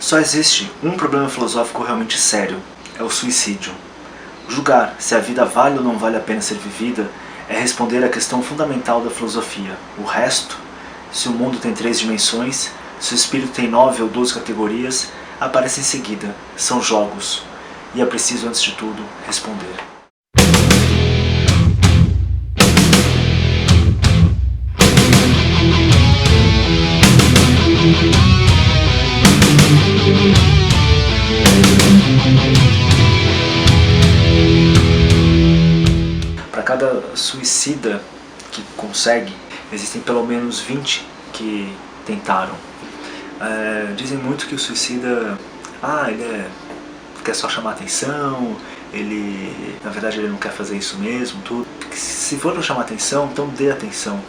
Só existe um problema filosófico realmente sério, é o suicídio. Julgar se a vida vale ou não vale a pena ser vivida é responder à questão fundamental da filosofia. O resto, se o mundo tem 3 dimensões, se o espírito tem 9 ou 12 categorias, aparece em seguida, são jogos, e é preciso, antes de tudo, responder. Para cada suicida que consegue, existem pelo menos 20 que tentaram. Dizem muito que o suicida, ele quer só chamar atenção, na verdade ele não quer fazer isso mesmo, tudo. Se for para chamar atenção, então dê atenção.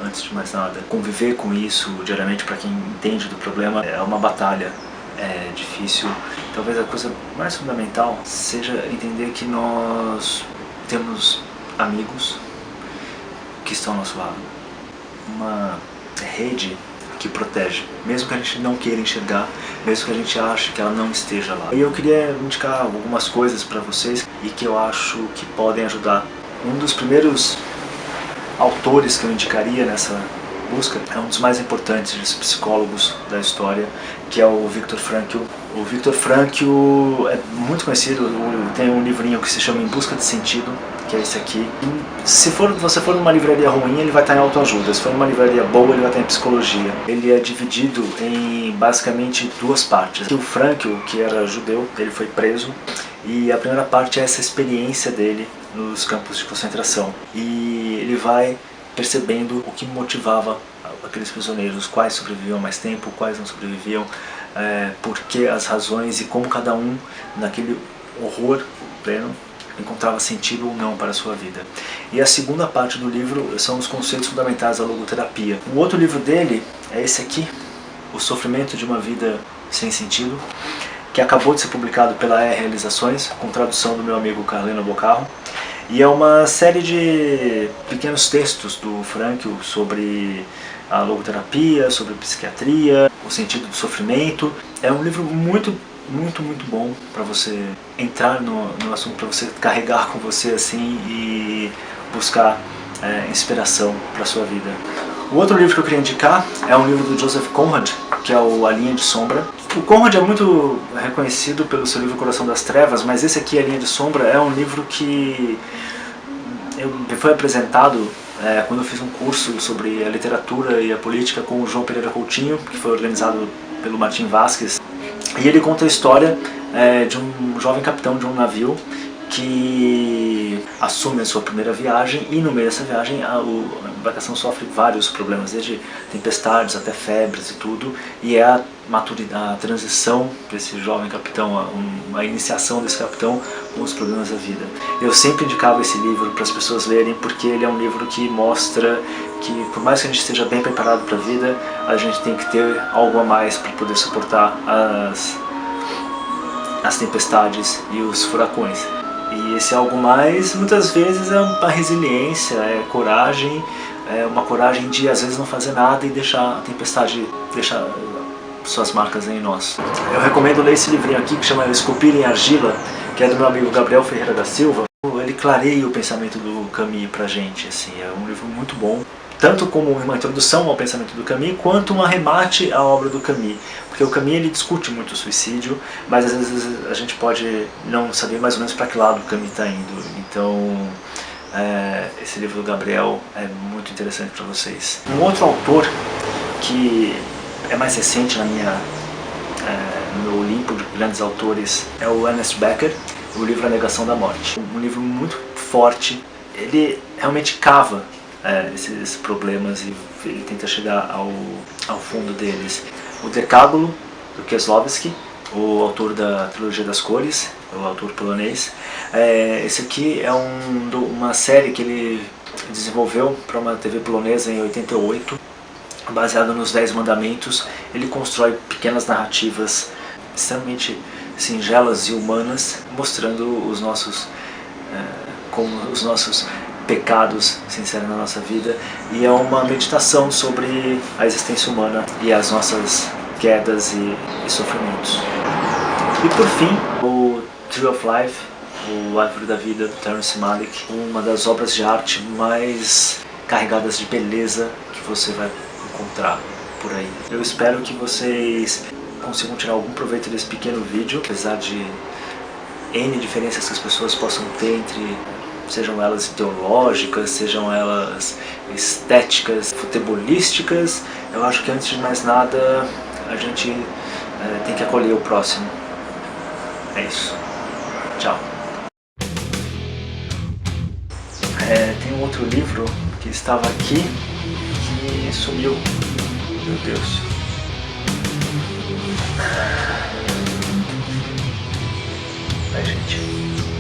Antes de mais nada, conviver com isso diariamente, para quem entende do problema, é uma batalha, é difícil. Talvez a coisa mais fundamental seja entender que nós temos amigos que estão ao nosso lado, uma rede que protege, mesmo que a gente não queira enxergar, mesmo que a gente ache que ela não esteja lá. E eu queria indicar algumas coisas para vocês e que eu acho que podem ajudar. Um dos primeiros autores que eu indicaria nessa busca é um dos mais importantes dos psicólogos da história, que é o Viktor Frankl. O Viktor Frankl é muito conhecido, tem um livrinho que se chama Em Busca de Sentido, que é esse aqui. Se você for numa livraria ruim, ele vai estar em autoajuda. Se for numa livraria boa, ele vai estar em psicologia. Ele é dividido em basicamente 2 partes. O Frankl, que era judeu, ele foi preso, e a primeira parte é essa experiência dele nos campos de concentração. E ele vai percebendo o que motivava aqueles prisioneiros, quais sobreviviam mais tempo, quais não sobreviviam, por que as razões e como cada um, naquele horror pleno, encontrava sentido ou não para a sua vida. E a segunda parte do livro são os conceitos fundamentais da logoterapia. O outro livro dele é esse aqui, O Sofrimento de uma Vida Sem Sentido, que acabou de ser publicado pela Realizações, com tradução do meu amigo Carleno Bocarro. E é uma série de pequenos textos do Frankl sobre a logoterapia, sobre psiquiatria, o sentido do sofrimento. É um livro muito bom para você entrar no assunto, para você carregar com você assim e buscar inspiração para a sua vida. O outro livro que eu queria indicar é um livro do Joseph Conrad, que é o A Linha de Sombra. O Conrad é muito reconhecido pelo seu livro Coração das Trevas, mas esse aqui, A Linha de Sombra, é um livro que foi apresentado quando eu fiz um curso sobre a literatura e a política com o João Pereira Coutinho, que foi organizado pelo Martim Vasquez. E ele conta a história de um jovem capitão de um navio que assume a sua primeira viagem, e no meio dessa viagem a embarcação sofre vários problemas, desde tempestades até febres e tudo, e é a transição desse jovem capitão, a iniciação desse capitão com os problemas da vida. Eu sempre indicava esse livro para as pessoas lerem, porque ele é um livro que mostra que, por mais que a gente esteja bem preparado para a vida, a gente tem que ter algo a mais para poder suportar as tempestades e os furacões. E esse algo mais, muitas vezes, é uma resiliência, é coragem, é uma coragem de, às vezes, não fazer nada e deixar a tempestade, deixar suas marcas em nós. Eu recomendo ler esse livrinho aqui, que chama Esculpir em Argila, que é do meu amigo Gabriel Ferreira da Silva. Ele clareia o pensamento do Camus pra gente, assim, é um livro muito bom, tanto como uma introdução ao pensamento do Camus, quanto um arremate à obra do Camus. Porque o Camus, ele discute muito o suicídio, mas às vezes a gente pode não saber mais ou menos para que lado o Camus está indo. Então, esse livro do Gabriel é muito interessante para vocês. Um outro autor que é mais recente no meu Olimpo de grandes autores é o Ernest Becker, o livro A Negação da Morte. Um livro muito forte, ele realmente cava esses problemas e ele tenta chegar ao fundo deles. O Decálogo, do Kieslowski, o autor da Trilogia das Cores, o autor polonês. Esse aqui é uma série que ele desenvolveu para uma TV polonesa em 88, baseado nos 10 Mandamentos. Ele constrói pequenas narrativas extremamente singelas e humanas, mostrando como os nossos pecados se inserem na nossa vida, e é uma meditação sobre a existência humana e as nossas quedas e sofrimentos. E por fim, o Tree of Life, o Árvore da Vida, do Terrence Malick, uma das obras de arte mais carregadas de beleza que você vai encontrar por aí. Eu espero que vocês consigam tirar algum proveito desse pequeno vídeo, apesar de N diferenças que as pessoas possam ter entre, sejam elas ideológicas, sejam elas estéticas, futebolísticas. Eu acho que antes de mais nada a gente tem que acolher o próximo. É isso. Tchau. Tem um outro livro que estava aqui que sumiu. Meu Deus. Ai, gente.